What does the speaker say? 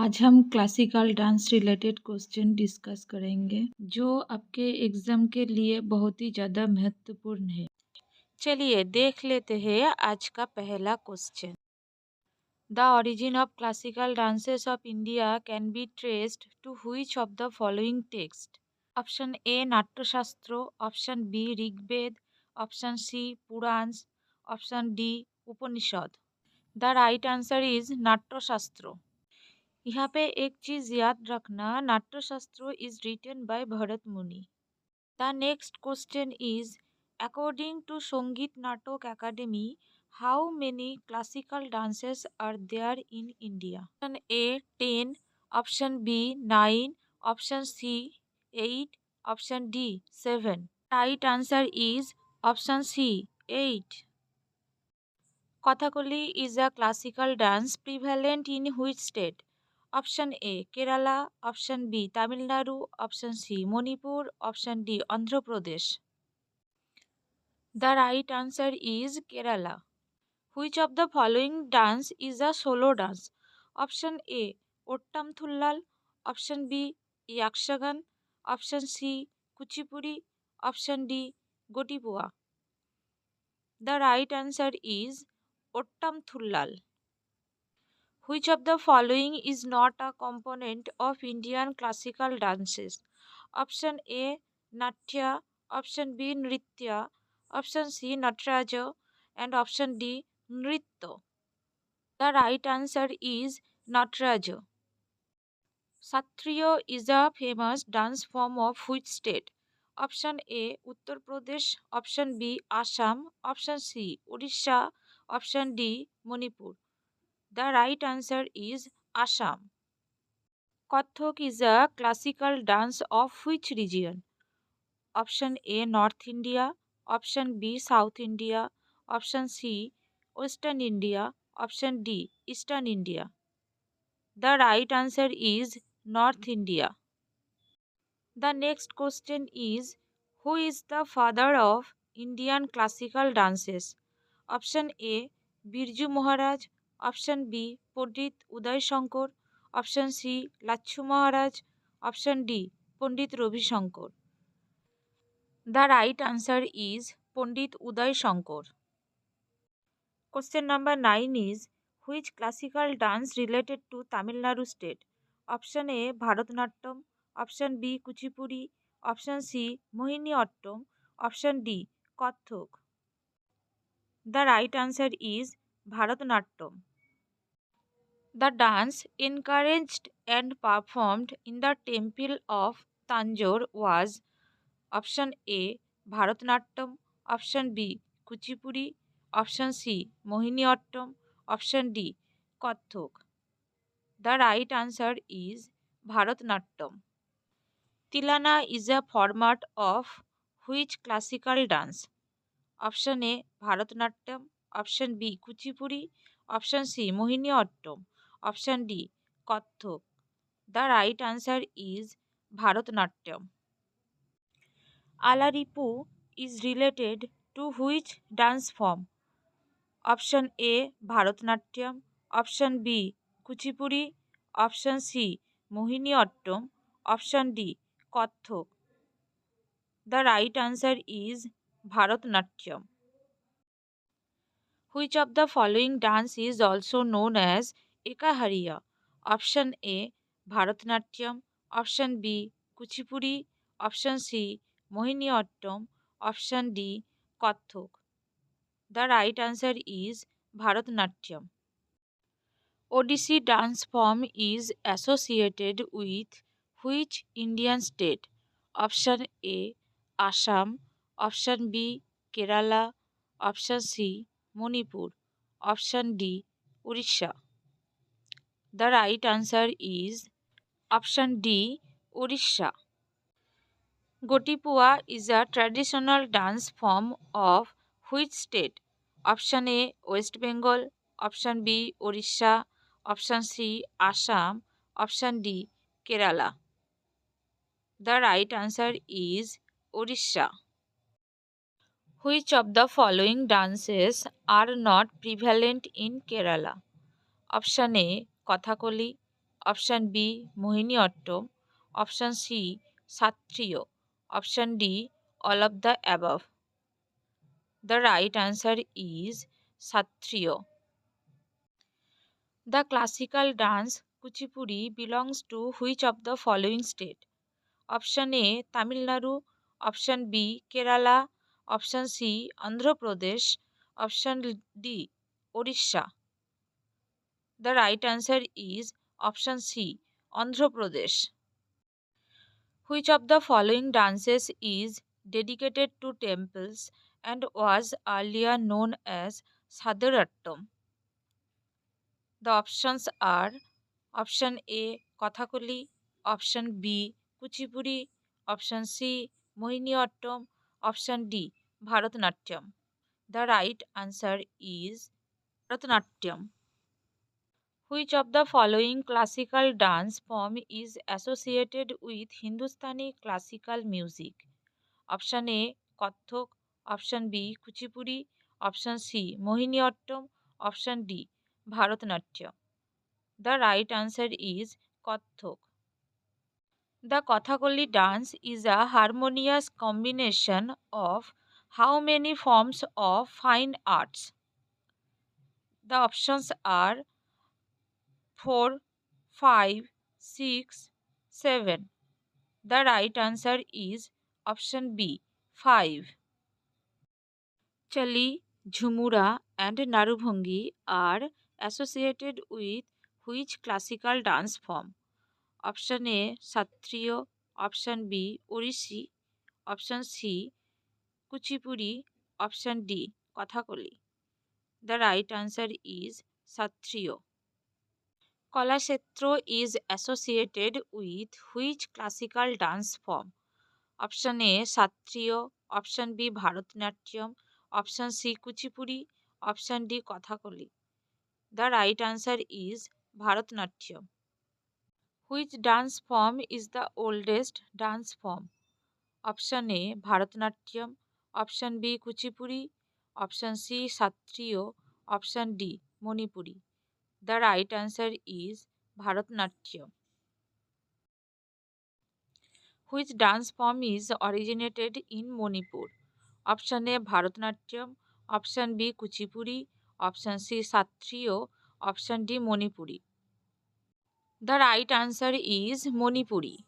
आज हम classical dance related question discuss करेंगे जो आपके एग्जाम के लिए बहुत ही ज़्यादा महत्वपूर्ण है। चलिए देख लेते हैं आज का पहला question. The origin of classical dances of India can be traced to which of the following text? Option A Natyashastra, option B Rigveda, option C Purana, option D Upanishad. The right answer is Natyashastra. यहाँ पे एक चीज याद रखना, Natyashastra is written by Bharata Muni. The next question is, according to Sangeet Natok Academy, how many classical dances are there in India? Option A 10, option B 9, option C 8, option D 7. Right answer is option C 8. Kathakali is a classical dance prevalent in which state? Option A Kerala, option B Tamil Nadu, option C Manipur, option D Andhra Pradesh. The right answer is Kerala. Which of the following dance is a solo dance? Option A Ottam Thullal, option B Yakshagan, option C Kuchipudi, option D Gotipua. The right answer is Ottam Thullal. Which of the following is not a component of Indian classical dances? Option A Natya, option B Nritya, option C Natraja, and option D Nritya. The right answer is Natraja. Satriya is a famous dance form of which state? Option A Uttar Pradesh, option B Assam, option C Odisha, option D Manipur. The right answer is Assam. Kathak is a classical dance of which region? Option A North India, option B South India, option C Western India, option D Eastern India. The right answer is North India. The next question is, who is the father of Indian classical dances? Option A Birju Maharaj, option B Pandit Uday Shankar, option C Lachu Maharaj, option D Pandit Ravi Shankar. The right answer is Pandit Uday Shankar. Question number 9 is, which classical dance related to Tamil Nadu state? Option A Bharatanatyam, option B Kuchipudi, option C Mohiniyattam, option D Kathak. The right answer is Bharatanatyam. The dance encouraged and performed in the temple of Tanjore was option A Bharatanatyam, option B Kuchipudi, option C Mohiniyattam, option D Kathak. The right answer is Bharatanatyam. Tilana is a format of which classical dance? Option A Bharatanatyam, option B Kuchipudi, option C Mohiniyattam, option D Kathak. The right answer is Bharatanatyam. Alaripu is related to which dance form? Option A Bharatanatyam, option B Kuchipudi, option C Mohiniyattam, option D Kathak. The right answer is Bharatanatyam. Which of the following dance is also known as Ekahariya? Option A Bharatanatyam, option B Kuchipudi, option C Mohiniyattam, option D Kathak. The right answer is Bharatanatyam. Odissi dance form is associated with which Indian state? Option A Assam, option B Kerala, option C Manipur, option D Odisha. The right answer is option D Odisha. Gotipua is a traditional dance form of which state? Option A West Bengal, option B Odisha, option C Assam, option D Kerala. The right answer is Odisha. Which of the following dances are not prevalent in Kerala? Option A Kathakali, Option B, Mohiniyattam. Option C, Satriya. Option D, all of the above. The right answer is Satriya. The classical dance Kuchipudi belongs to which of the following state? Option A, Tamil Nadu. Option B, Kerala. Option C, Andhra Pradesh. Option D, Odisha. The right answer is option C, Andhra Pradesh. Which of the following dances is dedicated to temples and was earlier known as Sadharattam? The options are option A, Kathakali, option B, Kuchipudi, option C, Mohiniyattam, option D, Bharatanatyam. The right answer is Bharatanatyam. Which of the following classical dance form is associated with Hindustani classical music? Option A, Kathak. Option B, Kuchipudi. Option C, Mohiniyattam. Option D, Bharatanatyam. The right answer is Kathak. The Kathakali dance is a harmonious combination of how many forms of fine arts? The options are 4, 5, 6, 7. The right answer is option B, 5. Chali, Jhumura, and Narubhangi are associated with which classical dance form? Option A, Satriya. Option B, Odissi. Option C, Kuchipudi. Option D, Kathakali. The right answer is Satriya. Kalakshetra is associated with which classical dance form? Option A, Satriya. Option B, Bharatanatyam. Option C, Kuchipudi. Option D, Kathakali. The right answer is Bharatanatyam. Which dance form is the oldest dance form? Option A, Bharatanatyam. Option B, Kuchipudi. Option C, Satriya. Option D, Manipuri. The right answer is Bharatanatyam. Which dance form is originated in Manipur? Option A, Bharatanatyam. Option B, Kuchipudi. Option C, Satriya. Option D, Manipuri. The right answer is Manipuri.